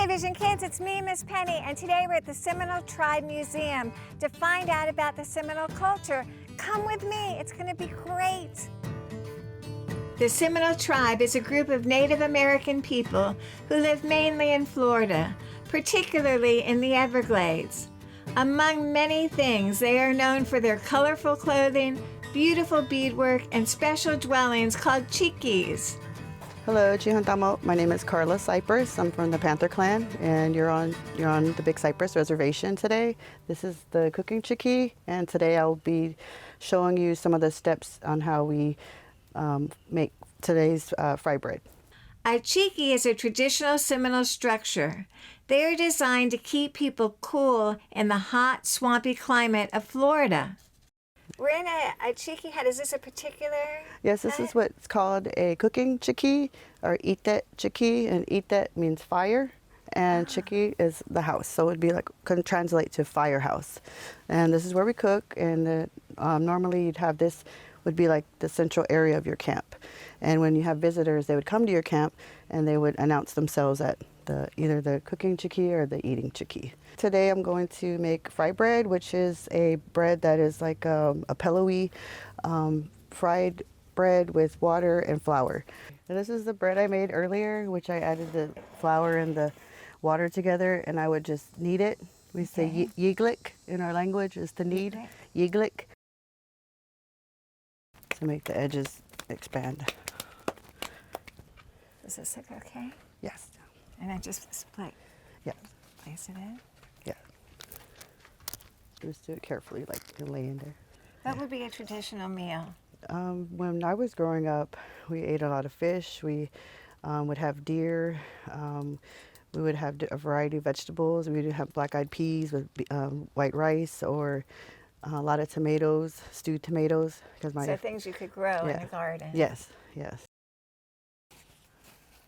Hey Vision Kids, it's me, Miss Penny, and today we're at the Seminole Tribe Museum to find out about the Seminole culture. Come with me, it's going to be great. The Seminole Tribe is a group of Native American people who live mainly in Florida, particularly in the Everglades. Among many things, they are known for their colorful clothing, beautiful beadwork, and special dwellings called chikis. Hello, Chihantamo. My name is Carla Cypress. I'm from the Panther Clan, and you're on the Big Cypress Reservation today. This is the cooking chiki, and today I'll be showing you some of the steps on how we make today's fry bread. A chiki is a traditional Seminole structure. They are designed to keep people cool in the hot, swampy climate of Florida. We're in a chiki hut. Is this a particular Yes, this is what's called a cooking chiki, or itet chiki, and itet means fire, and chiki is the house, so it would be like, can translate to firehouse. And this is where we cook, and normally you'd have this would be like the central area of your camp. And when you have visitors, they would come to your camp and they would announce themselves at either the cooking chiki or the eating chiki. Today I'm going to make fry bread, which is a bread that is like a pillowy fried bread with water and flour. And this is the bread I made earlier, which I added the flour and the water together, and I would just knead it. We say yiglik in our language, is to knead, yiglik, to make the edges expand. Does this look okay? Yes. And I just place it in? Yeah. Just do it carefully, like you lay in there. What would be a traditional meal? When I was growing up, we ate a lot of fish. We would have deer. We would have a variety of vegetables. We would have black-eyed peas with white rice, or a lot of tomatoes, stewed tomatoes. So things you could grow in a garden. Yes, yes.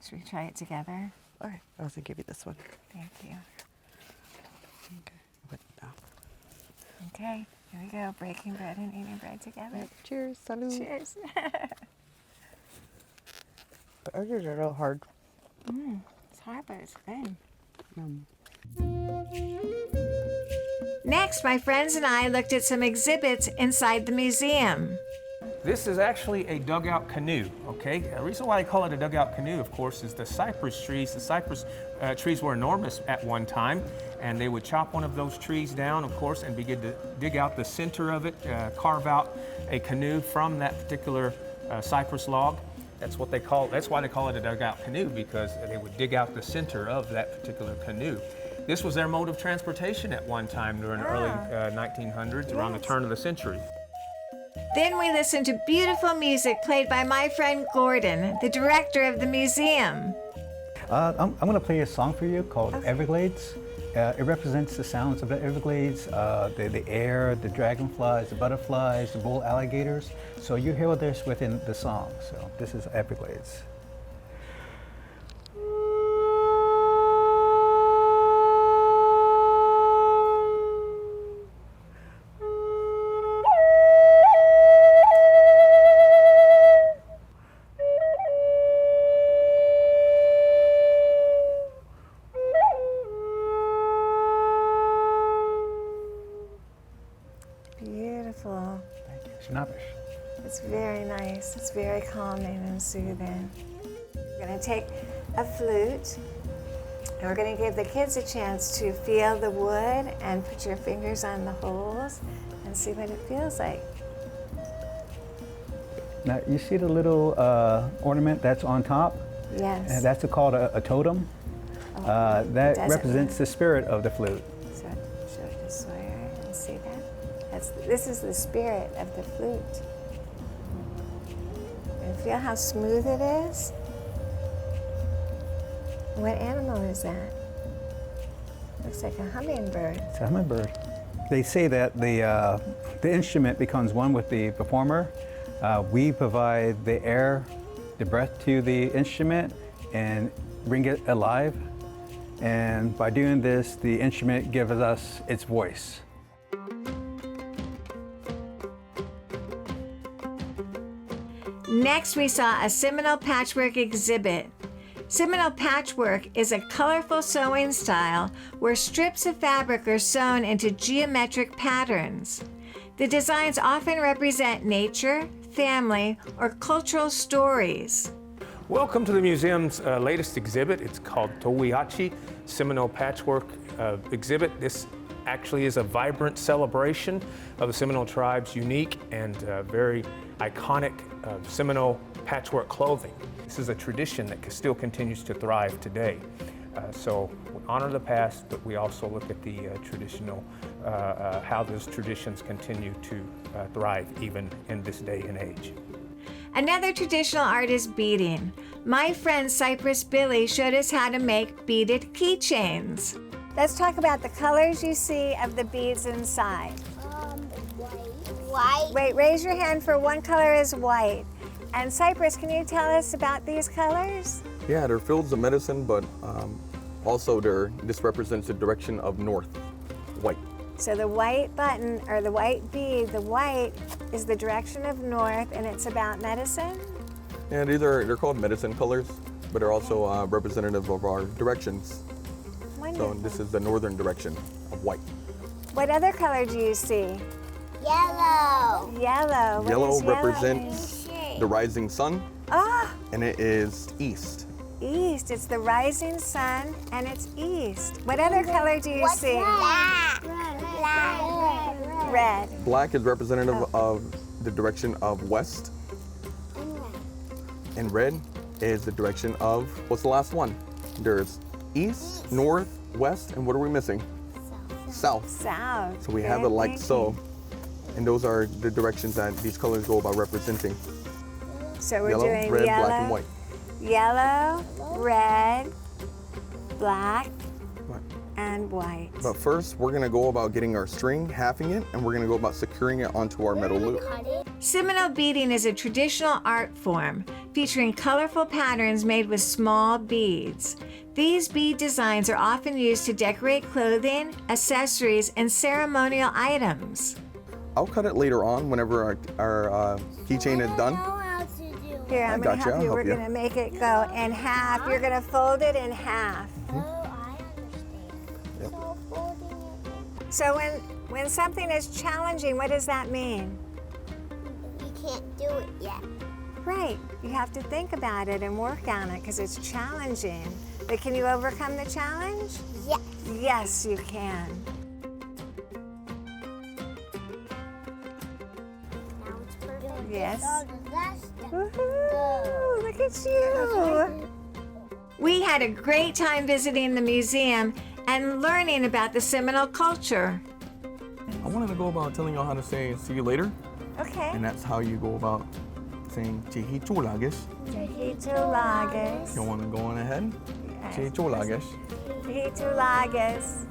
Should we try it together? All right, I was going to give you this one. Thank you. Okay, put it down. Okay, here we go. Breaking bread and eating bread together. Right, cheers, salud. Cheers. The edges are a little hard. It's hard, but it's good. Um, Next, my friends and I looked at some exhibits inside the museum. This is actually a dugout canoe, okay? The reason why I call it a dugout canoe, of course, is the cypress trees. The cypress trees were enormous at one time, and they would chop one of those trees down, of course, and begin to dig out the center of it, carve out a canoe from that particular cypress log. That's why they call it a dugout canoe, because they would dig out the center of that particular canoe. This was their mode of transportation at one time during the early 1900s, around the turn of the century. Then we listened to beautiful music played by my friend Gordon, the director of the museum. I'm going to play a song for you called Everglades. It represents the sounds of the Everglades, the air, the dragonflies, the butterflies, the bull alligators. So you hear this within the song. So this is Everglades. Beautiful. Thank you. Shnabish. It's very nice. It's very calming and soothing. We're going to take a flute, and we're going to give the kids a chance to feel the wood and put your fingers on the holes and see what it feels like. Now you see the little ornament that's on top? Yes. And that's called a totem. That represents the spirit of the flute. So show it to Sawyer and see that. This is the spirit of the flute. And feel how smooth it is. What animal is that? Looks like a hummingbird. It's a hummingbird. They say that the instrument becomes one with the performer. We provide the air, the breath to the instrument and bring it alive. And by doing this, the instrument gives us its voice. Next, we saw a Seminole patchwork exhibit. Seminole patchwork is a colorful sewing style where strips of fabric are sewn into geometric patterns. The designs often represent nature, family, or cultural stories. Welcome to the museum's latest exhibit. It's called Towiachi Seminole Patchwork exhibit. This actually is a vibrant celebration of the Seminole tribe's unique and very iconic Seminole patchwork clothing. This is a tradition that still continues to thrive today. So we honor the past, but we also look at the traditional, how those traditions continue to thrive even in this day and age. Another traditional art is beading. My friend Cypress Billy showed us how to make beaded keychains. Let's talk about the colors you see of the beads inside. White. Wait, raise your hand for one color is white. And Cypress, can you tell us about these colors? Yeah, they're fields of medicine, but also this represents the direction of north, white. So the white button, or the white bead, the white is the direction of north, and it's about medicine? Yeah, they're called medicine colors, but they're also representative of our directions. Wonderful. So this is the northern direction of white. What other color do you see? Yellow. Yellow. What Yellow is yellow? represents the rising sun, Ah, and it is east. east. It's the rising sun, and it's east. What other color do you see? Black. Red. Black is representative of the direction of west, and red is the direction of, what's the last one? There's east, north, west, and what are we missing? South. South. So we have Good it like thinking. so, and those are the directions that these colors go about representing. So we're Yellow, doing red, yellow, black, and white. yellow, red, black, Right. and white. But first, we're gonna go about getting our string, halving it, and we're gonna go about securing it onto our metal loop. Seminole beading is a traditional art form featuring colorful patterns made with small beads. These bead designs are often used to decorate clothing, accessories, and ceremonial items. I'll cut it later on whenever our keychain is done. Here, I'm going to gotcha, help I'll you. help We're you. going to make it go in half. You're going to fold it in half. Oh, I understand. Yep. So folding it, So when something is challenging, what does that mean? you can't do it yet. Right. You have to think about it and work on it because it's challenging. But can you overcome the challenge? Yes. Yes, you can. Now it's perfect. Yes. All the last step. Woohoo! Look at you. We had a great time visiting the museum and learning about the Seminole culture. I wanted to go about telling y'all how to say see you later, Okay. and that's how you go about saying Chihitulages. Chihitulages. You want to go on ahead? Chihitulages. Chihitulages.